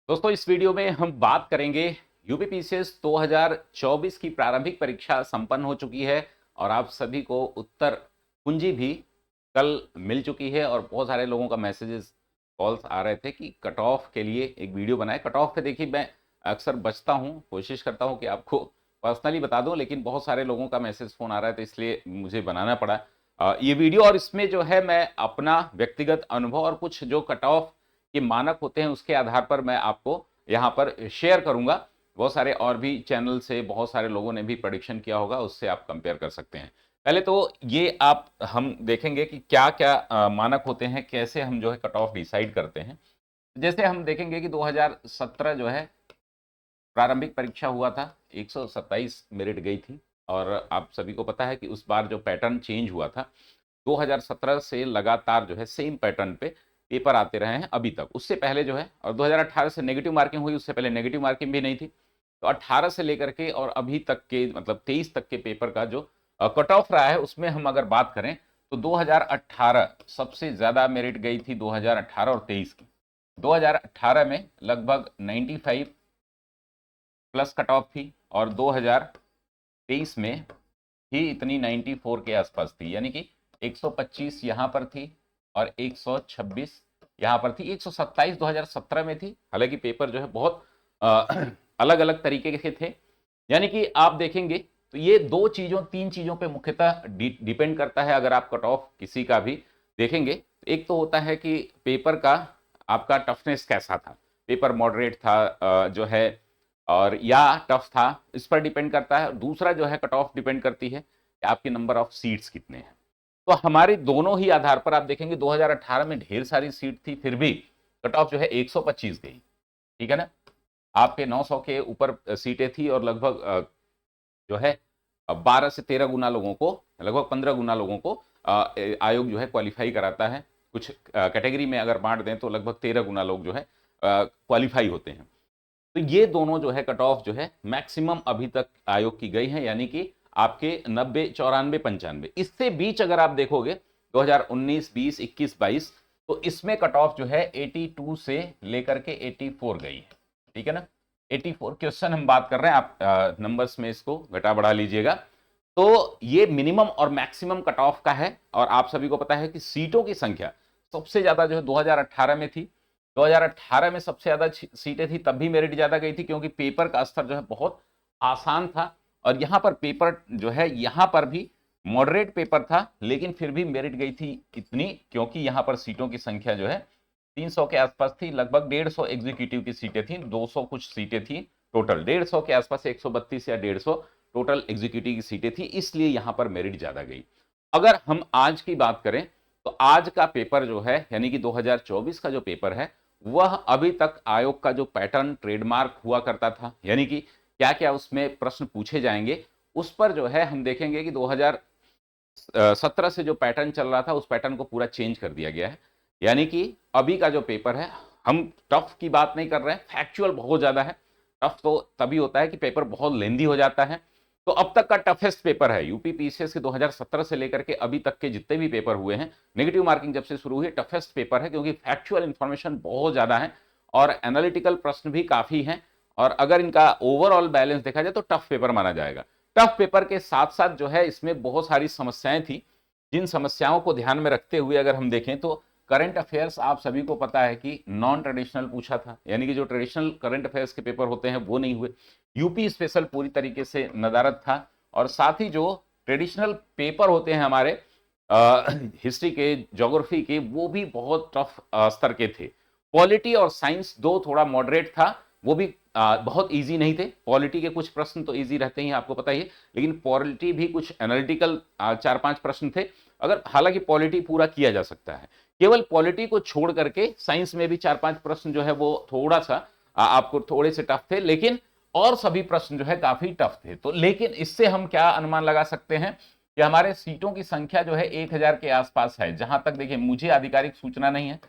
दोस्तों इस वीडियो में हम बात करेंगे यूपीपीसीएस 2024 की प्रारंभिक परीक्षा संपन्न हो चुकी है और आप सभी को उत्तर कुंजी भी कल मिल चुकी है और बहुत सारे लोगों का मैसेजेस कॉल्स आ रहे थे कि कट ऑफ के लिए एक वीडियो बनाए। कट ऑफ पे देखिए मैं अक्सर बचता हूँ, कोशिश करता हूँ कि आपको पर्सनली बता दूं, लेकिन बहुत सारे लोगों का मैसेज फ़ोन आ रहा है तो इसलिए मुझे बनाना पड़ा ये वीडियो। और इसमें जो है मैं अपना व्यक्तिगत अनुभव और कुछ जो कट ऑफ कि मानक होते हैं उसके आधार पर मैं आपको यहाँ पर शेयर करूंगा। बहुत सारे और भी चैनल से बहुत सारे लोगों ने भी प्रेडिक्शन किया होगा, उससे आप कंपेयर कर सकते हैं। पहले तो ये आप हम देखेंगे कि क्या क्या मानक होते हैं, कैसे हम जो है कट ऑफ डिसाइड करते हैं। जैसे हम देखेंगे कि 2017 जो है प्रारंभिक परीक्षा हुआ था, 127 मेरिट गई थी। और आप सभी को पता है कि उस बार जो पैटर्न चेंज हुआ था, 2017 से लगातार जो है सेम पैटर्न पे पेपर आते रहे हैं अभी तक। उससे पहले जो है और 2018 से नेगेटिव मार्किंग हुई, उससे पहले नेगेटिव मार्किंग भी नहीं थी। तो 18 से लेकर के और अभी तक के मतलब 23 तक के पेपर का जो कट ऑफ रहा है उसमें हम अगर बात करें तो 2018 सबसे ज्यादा मेरिट गई थी 2018 और 23 की। 2018 में लगभग 95 प्लस कट ऑफ थी और 2023 में ही इतनी 94 के आसपास थी, यानी कि 125 यहां पर थी और 126 यहां पर थी। 127 2017 में थी, हालांकि पेपर जो है बहुत अलग अलग तरीके के थे। यानी कि आप देखेंगे तो ये दो चीजों तीन चीजों पे मुख्यतः डिपेंड करता है। अगर आप कट ऑफ किसी का भी देखेंगे, एक तो होता है कि पेपर का आपका टफनेस कैसा था, पेपर मॉडरेट था जो है और या टफ था, इस पर डिपेंड करता है। दूसरा जो है कट ऑफ डिपेंड करती है कि आपके नंबर ऑफ सीट्स कितने हैं। तो हमारे दोनों ही आधार पर आप देखेंगे 2018 में ढेर सारी सीट थी, फिर भी कट ऑफ जो है 125 गई। ठीक है ना, आपके 900 के ऊपर सीटें थी और लगभग जो है 12 से 13 गुना लोगों को, लगभग 15 गुना लोगों को आयोग जो है क्वालिफाई कराता है। कुछ कैटेगरी में अगर बांट दें तो लगभग 13 गुना लोग जो है क्वालिफाई होते हैं। तो ये दोनों जो है कट ऑफ जो है मैक्सिमम अभी तक आयोग की गई है, यानी कि आपके 90 94 95। इससे बीच अगर आप देखोगे 2019 20 21 22, तो इसमें कट ऑफ जो है 82 से लेकर के 84 गई है। ठीक है ना, 84 क्वेश्चन हम बात कर रहे हैं, आप नंबर्स में इसको घटा बढ़ा लीजिएगा। तो ये मिनिमम और मैक्सिमम कट ऑफ का है। और आप सभी को पता है कि सीटों की संख्या सबसे ज्यादा जो है 2018 में थी। 2018 में सबसे ज्यादा सीटें थी, तब भी मेरिट ज्यादा गई थी क्योंकि पेपर का स्तर जो है बहुत आसान था। और यहां पर पेपर जो है यहां पर भी मॉडरेट पेपर था, लेकिन फिर भी मेरिट गई थी इतनी क्योंकि यहां पर सीटों की संख्या जो है 300 के आसपास थी। लगभग 150 एग्जीक्यूटिव की सीटें थी, 200 कुछ सीटें थी टोटल, 150 के आसपास 132 या 150 टोटल एग्जीक्यूटिव की सीटें थी, इसलिए यहां पर मेरिट ज्यादा गई। अगर हम आज की बात करें तो आज का पेपर जो है यानी कि 2024 का जो पेपर है वह अभी तक आयोग का जो पैटर्न ट्रेडमार्क हुआ करता था, यानी कि क्या क्या उसमें प्रश्न पूछे जाएंगे, उस पर जो है हम देखेंगे कि 2017 से जो पैटर्न चल रहा था उस पैटर्न को पूरा चेंज कर दिया गया है। यानी कि अभी का जो पेपर है, हम टफ की बात नहीं कर रहे हैं, फैक्चुअल बहुत ज्यादा है। टफ तो तभी होता है कि पेपर बहुत लेंदी हो जाता है। तो अब तक का टफेस्ट पेपर है यूपी पीसीएस के 2017 से लेकर के अभी तक के जितने भी पेपर हुए हैं, नेगेटिव मार्किंग जब से शुरू हुई, टफेस्ट पेपर है क्योंकि फैक्चुअल इंफॉर्मेशन बहुत ज्यादा है और एनालिटिकल प्रश्न भी काफी हैं। और अगर इनका ओवरऑल बैलेंस देखा जाए तो टफ पेपर माना जाएगा। टफ पेपर के साथ साथ जो है इसमें बहुत सारी समस्याएं थी, जिन समस्याओं को ध्यान में रखते हुए अगर हम देखें तो करंट अफेयर्स आप सभी को पता है कि नॉन ट्रेडिशनल पूछा था, यानी कि जो ट्रेडिशनल करंट अफेयर्स के पेपर होते हैं वो नहीं हुए। यूपी स्पेशल पूरी तरीके से नदारद था। और साथ ही जो ट्रेडिशनल पेपर होते हैं हमारे हिस्ट्री के, ज्योग्राफी के, वो भी बहुत टफ स्तर के थे। पॉलिटी और साइंस दो थोड़ा मॉडरेट था, वो भी बहुत इजी नहीं थे। पॉलिटी के कुछ प्रश्न तो इजी रहते ही आपको पता ही है, लेकिन पॉलिटी भी कुछ एनालिटिकल 4-5 प्रश्न थे। अगर हालांकि पॉलिटी पूरा किया जा सकता है, केवल पॉलिटी को छोड़ करके साइंस में भी 4-5 प्रश्न जो है वो थोड़ा सा आपको थोड़े से टफ थे, लेकिन और सभी प्रश्न जो है काफी टफ थे। तो लेकिन इससे हम क्या अनुमान लगा सकते हैं कि हमारे सीटों की संख्या जो है 1000 के आसपास है। जहां तक देखिए मुझे आधिकारिक सूचना नहीं है,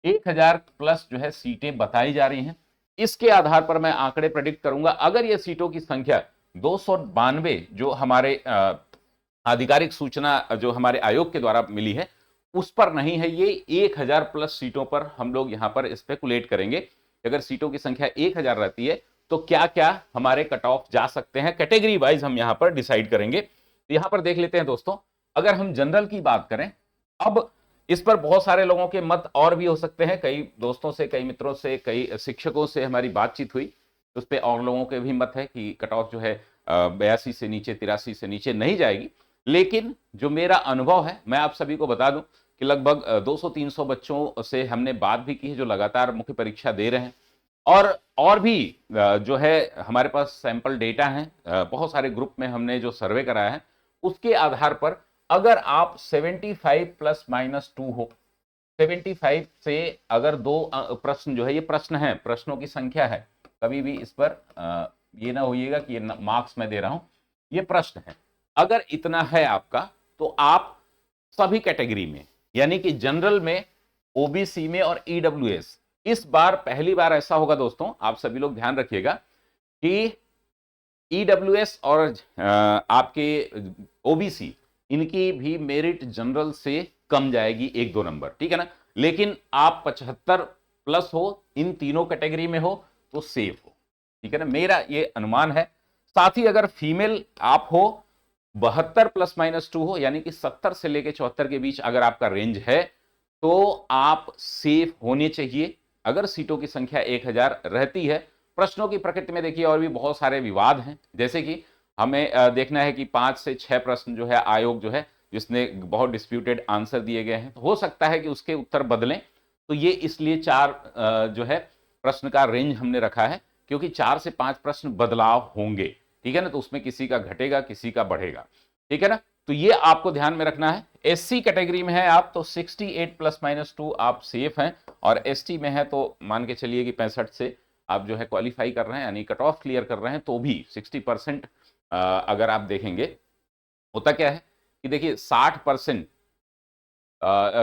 1000 प्लस जो है सीटें बताई जा रही हैं। इसके आधार पर मैं आंकड़े प्रेडिक्ट करूंगा। अगर ये सीटों की संख्या 292 जो हमारे आधिकारिक सूचना जो हमारे आयोग के द्वारा मिली है उस पर नहीं है, ये 1000 प्लस सीटों पर हम लोग यहां पर स्पेकुलेट करेंगे। कि अगर सीटों की संख्या 1000 रहती है तो क्या क्या हमारे कट ऑफ जा सकते हैं, कैटेगरी वाइज हम यहां पर डिसाइड करेंगे। तो यहां पर देख लेते हैं दोस्तों, अगर हम जनरल की बात करें, अब इस पर बहुत सारे लोगों के मत और भी हो सकते हैं, कई दोस्तों से, कई मित्रों से, कई शिक्षकों से हमारी बातचीत हुई, उस पर और लोगों के भी मत है कि कट ऑफ जो है 82 से नीचे, 83 से नीचे नहीं जाएगी। लेकिन जो मेरा अनुभव है, मैं आप सभी को बता दूं कि लगभग 200-300 बच्चों से हमने बात भी की है जो लगातार मुख्य परीक्षा दे रहे हैं, और भी जो है हमारे पास सैंपल डेटा है, बहुत सारे ग्रुप में हमने जो सर्वे कराया है उसके आधार पर अगर आप 75 प्लस माइनस 2 हो, 75 से अगर 2 प्रश्न जो है, ये प्रश्न है, प्रश्नों की संख्या है, कभी भी इस पर ये ना होइएगा कि ये मार्क्स मैं दे रहा हूं, ये प्रश्न है, अगर इतना है आपका तो आप सभी कैटेगरी में, यानी कि जनरल में, ओबीसी में और ईडब्ल्यूएस, इस बार पहली बार ऐसा होगा दोस्तों, आप सभी लोग ध्यान रखिएगा कि ईडब्ल्यूएस और आपके ओबीसी, इनकी भी मेरिट जनरल से कम जाएगी 1-2 नंबर, ठीक है ना। लेकिन आप 75 प्लस हो, इन तीनों कैटेगरी में हो तो सेफ हो, ठीक है ना, मेरा ये अनुमान है। साथ ही अगर फीमेल आप हो, 72 प्लस माइनस 2 हो, यानी कि 70 से लेकर 74 के बीच अगर आपका रेंज है तो आप सेफ होने चाहिए। अगर सीटों की संख्या 1000 रहती है, प्रश्नों की प्रकृति में देखिए और भी बहुत सारे विवाद हैं, जैसे कि हमें देखना है कि 5 से 6 प्रश्न जो है आयोग जो है जिसने बहुत डिस्प्यूटेड आंसर दिए गए हैं, तो हो सकता है कि उसके उत्तर बदलें, तो ये इसलिए 4 जो है प्रश्न का रेंज हमने रखा है, क्योंकि 4 से 5 प्रश्न बदलाव होंगे, ठीक है ना, तो उसमें किसी का घटेगा, किसी का बढ़ेगा, ठीक है ना। तो ये आपको ध्यान में रखना है। एससी कैटेगरी में है आप तो 68 प्लस माइनस 2 आप सेफ हैं, और एसटी में है तो मान के चलिए कि 65 से आप जो है क्वालिफाई कर रहे हैं, यानी कट ऑफ क्लियर कर रहे हैं, तो भी 60% अगर आप देखेंगे, होता क्या है कि देखिए 60%,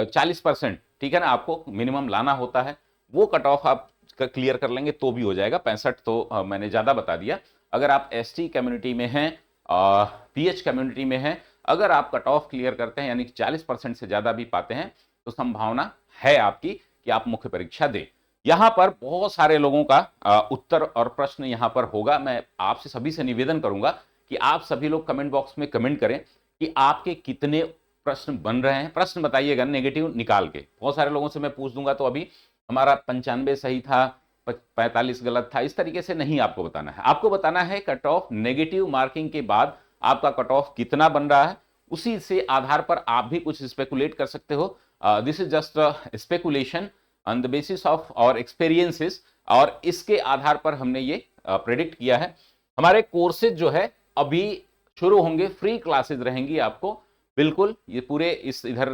40%, ठीक है ना, आपको मिनिमम लाना होता है, वो कट ऑफ आप क्लियर कर लेंगे तो भी हो जाएगा। 65 तो मैंने ज्यादा बता दिया। अगर आप एसटी कम्युनिटी में हैं, पीएच कम्युनिटी में हैं, अगर आप कट ऑफ क्लियर करते हैं, यानी 40% से ज्यादा भी पाते हैं, तो संभावना है आपकी कि आप मुख्य परीक्षा दें। यहां पर बहुत सारे लोगों का उत्तर और प्रश्न यहां पर होगा। मैं आपसे सभी से निवेदन करूंगा कि आप सभी लोग कमेंट बॉक्स में कमेंट करें कि आपके कितने प्रश्न बन रहे हैं, प्रश्न बताइएगा नेगेटिव निकाल के। बहुत सारे लोगों से मैं पूछ दूंगा तो अभी हमारा 95 सही था, 45 गलत था, इस तरीके से नहीं आपको बताना है। आपको बताना है कट ऑफ नेगेटिव मार्किंग के बाद आपका कट ऑफ कितना बन रहा है, उसी से आधार पर आप भी कुछ स्पेकुलेट कर सकते हो। This is just speculation on the basis of और एक्सपीरियंसेस, और इसके आधार पर हमने ये प्रेडिक्ट किया है। हमारे कोर्सेज जो है अभी शुरू होंगे, फ्री क्लासेस रहेंगी आपको, बिल्कुल ये पूरे इस इधर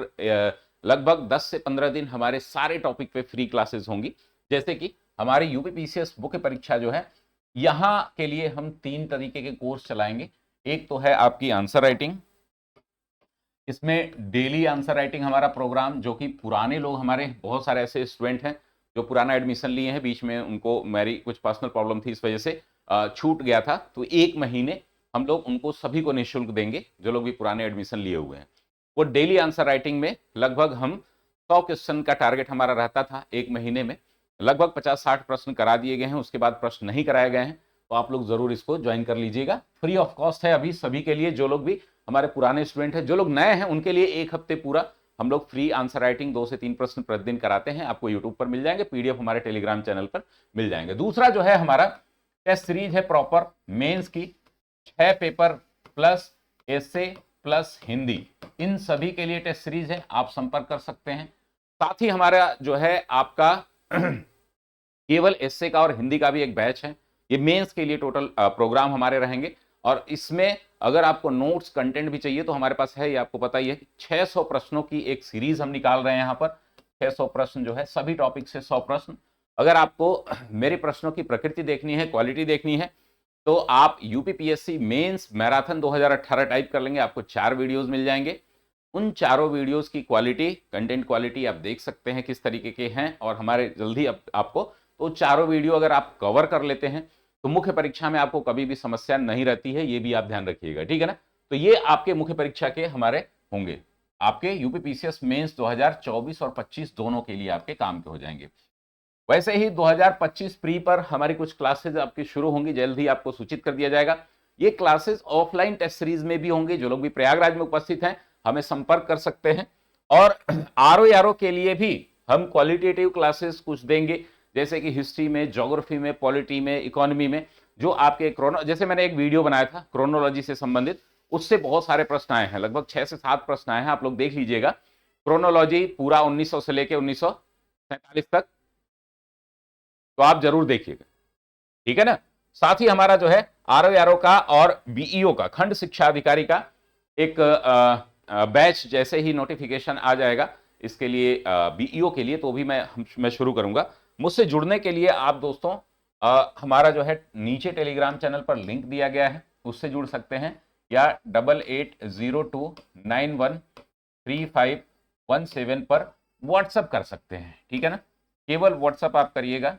लगभग 10 से 15 दिन हमारे सारे टॉपिक पे फ्री क्लासेस होंगी। जैसे कि हमारे यूपीपीसीएस मुख्य परीक्षा जो है, यहां के लिए हम 3 तरीके के कोर्स चलाएंगे। एक तो है आपकी आंसर राइटिंग, इसमें डेली आंसर राइटिंग हमारा प्रोग्राम, जो कि पुराने लोग, हमारे बहुत सारे ऐसे स्टूडेंट हैं जो पुराना एडमिशन लिए हैं, बीच में उनको मेरी कुछ पर्सनल प्रॉब्लम थी, इस वजह से छूट गया था, तो 1 महीने हम लोग उनको सभी को निःशुल्क देंगे जो लोग भी पुराने एडमिशन लिए हुए हैं। वो डेली आंसर राइटिंग में लगभग हम 100 क्वेश्चन का टारगेट हमारा रहता था 1 महीने में, लगभग 50-60 प्रश्न करा दिए गए हैं, उसके बाद प्रश्न नहीं कराए गए हैं, तो आप लोग जरूर इसको ज्वाइन कर लीजिएगा। फ्री ऑफ कॉस्ट है अभी सभी के लिए, जो लोग भी हमारे पुराने स्टूडेंट हैं, जो लोग नए हैं उनके लिए 1 हफ्ते पूरा हम लोग फ्री आंसर राइटिंग 2 से 3 प्रश्न प्रतिदिन कराते हैं। आपको यूट्यूब पर मिल जाएंगे, पीडीएफ हमारे टेलीग्राम चैनल पर मिल जाएंगे। दूसरा जो है हमारा टेस्ट सीरीज है प्रॉपर मेंस की, 6 पेपर प्लस एसे प्लस हिंदी, इन सभी के लिए टेस्ट सीरीज है, आप संपर्क कर सकते हैं। साथ ही हमारा जो है आपका केवल एसे का और हिंदी का भी एक बैच है, ये मेंस के लिए टोटल प्रोग्राम हमारे रहेंगे। और इसमें अगर आपको नोट्स कंटेंट भी चाहिए तो हमारे पास है, ये आपको पता ही है, 600 प्रश्नों की एक सीरीज हम निकाल रहे हैं यहाँ पर, 600 प्रश्न जो है, सभी टॉपिक से 100 प्रश्न। अगर आपको मेरे प्रश्नों की प्रकृति देखनी है, क्वालिटी देखनी है, तो आप यूपीपीएससी मेंस मैराथन 2018 टाइप कर लेंगे, आपको 4 वीडियोस मिल जाएंगे। उन चारों वीडियोस की क्वालिटी, कंटेंट क्वालिटी आप देख सकते हैं किस तरीके के हैं, और हमारे जल्दी आपको तो चारों वीडियो अगर आप कवर कर लेते हैं तो मुख्य परीक्षा में आपको कभी भी समस्या नहीं रहती है, ये भी आप ध्यान रखिएगा, ठीक है ना। तो ये आपके मुख्य परीक्षा के हमारे होंगे, आपके यूपीपीसीएस मेंस 2024 और 25 दोनों के लिए आपके काम के हो जाएंगे। वैसे ही 2025 प्री पर हमारी कुछ क्लासेज आपकी शुरू होंगी, जल्द ही आपको सूचित कर दिया जाएगा। ये क्लासेस ऑफलाइन टेस्ट सीरीज में भी होंगे। जो लोग भी प्रयागराज में उपस्थित हैं हमें संपर्क कर सकते हैं। और आरओ के लिए भी हम क्वालिटेटिव क्लासेस कुछ देंगे, जैसे कि हिस्ट्री में, ज्योग्राफी में, पॉलिटी में, इकोनॉमी में, जो आपके जैसे मैंने एक वीडियो बनाया था क्रोनोलॉजी से संबंधित, उससे बहुत सारे प्रश्न आए हैं, लगभग 6 से 7 प्रश्न आए हैं, आप लोग देख लीजिएगा। क्रोनोलॉजी पूरा 1900 से लेकर 1947 तक, तो आप जरूर देखिएगा, ठीक है ना। साथ ही हमारा जो है आरओ का और बीईओ का, खंड शिक्षा अधिकारी का एक बैच जैसे ही नोटिफिकेशन आ जाएगा इसके लिए, बीईओ के लिए, तो भी मैं शुरू करूंगा। मुझसे जुड़ने के लिए आप दोस्तों हमारा जो है नीचे टेलीग्राम चैनल पर लिंक दिया गया है, उससे जुड़ सकते हैं, या 8802913517 पर व्हाट्सएप कर सकते हैं, ठीक है ना। केवल व्हाट्सएप आप करिएगा,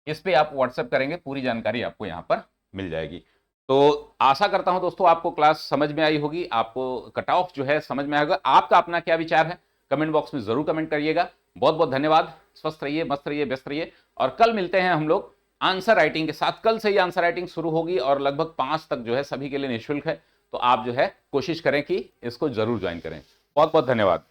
इस पे आप व्हाट्सएप करेंगे, पूरी जानकारी आपको यहां पर मिल जाएगी। तो आशा करता हूं दोस्तों आपको क्लास समझ में आई होगी, आपको कट ऑफ जो है समझ में आएगा। आपका अपना क्या विचार है कमेंट बॉक्स में जरूर कमेंट करिएगा। बहुत बहुत धन्यवाद। स्वस्थ रहिए, मस्त रहिए, व्यस्त रहिए, और कल मिलते हैं हम लोग आंसर राइटिंग के साथ। कल से ही आंसर राइटिंग शुरू होगी और लगभग 5 तक जो है सभी के लिए निःशुल्क है, तो आप जो है कोशिश करें कि इसको जरूर ज्वाइन करें। बहुत बहुत धन्यवाद।